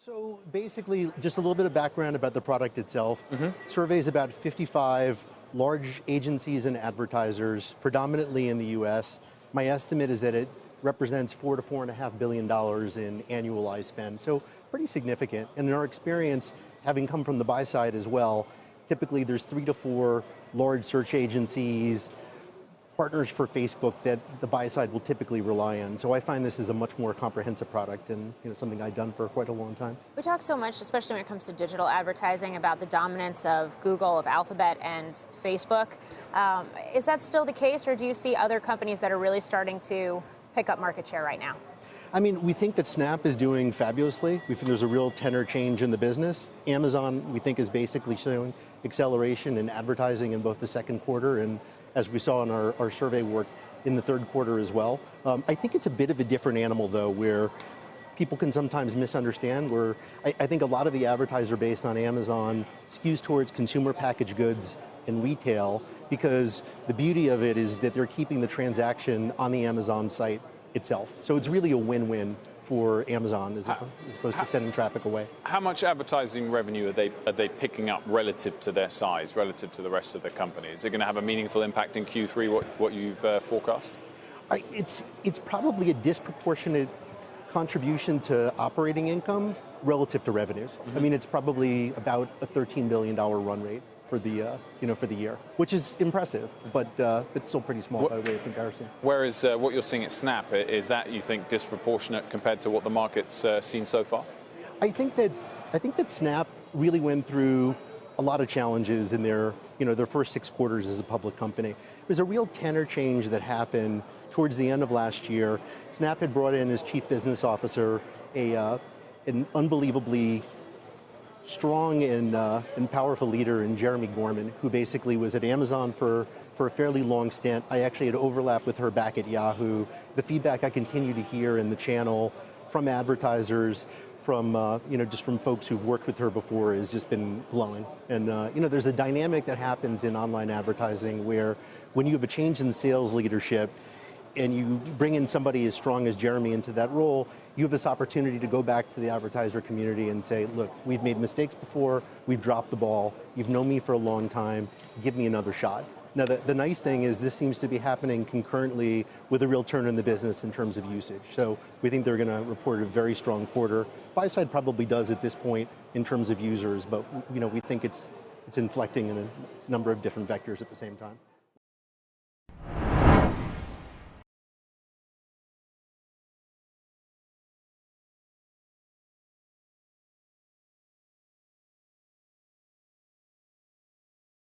So basically, just a little bit of background about the product itself. Surveys about 55 large agencies and advertisers, predominantly in the US. My estimate is that it represents $4 to $4.5 billion in annualized spend, so pretty significant. And in our experience, having come from the buy side as well, typically there's 3 to 4 large search agencies, partners for Facebook that the buy side will typically rely on. So I find this is a much more comprehensive product and something I've done for quite a long time. We talk so much, especially when it comes to digital advertising, about the dominance of Google, of Alphabet, and Facebook. Is that still the case, or do you see other companies that are really starting to pick up market share right now? I mean, we think that Snap is doing fabulously. We think there's a real tenor change in the business. Amazon, we think, is basically showing acceleration in advertising in both the second quarter and, as we saw in our survey work, in the third quarter as well. I think it's a bit of a different animal, though, where people can sometimes misunderstand, where I think a lot of the advertiser base on Amazon skews towards consumer packaged goods and retail, because the beauty of it is that they're keeping the transaction on the Amazon site itself. So it's really a win-win for Amazon as opposed to sending traffic away. How much advertising revenue are they picking up relative to their size, relative to the rest of the company? Is it going to have a meaningful impact in Q3, what you've forecast? It's probably a disproportionate contribution to operating income relative to revenues. I mean, it's probably about a $13 billion run rate for the for the year, which is impressive, but it's still pretty small by way of comparison. Whereas what you're seeing at Snap, is that, you think, disproportionate compared to what the market's seen so far? I think that Snap really went through a lot of challenges in their first 6 quarters as a public company. There's a real tenor change that happened towards the end of last year. Snap had brought in as chief business officer an unbelievably strong and powerful leader in Jeremy Gorman, who basically was at Amazon for a fairly long stint. I actually had overlap with her back at Yahoo. The feedback I continue to hear in the channel from advertisers, from just from folks who've worked with her before, has just been glowing. And there's a dynamic that happens in online advertising where, when you have a change in sales leadership and you bring in somebody as strong as Jeremy into that role, you have this opportunity to go back to the advertiser community and say, look, we've made mistakes before, we've dropped the ball, you've known me for a long time, give me another shot. Now, the nice thing is this seems to be happening concurrently with a real turn in the business in terms of usage. So we think they're going to report a very strong quarter. Buy side probably does at this point in terms of users, but we think it's inflecting in a number of different vectors at the same time.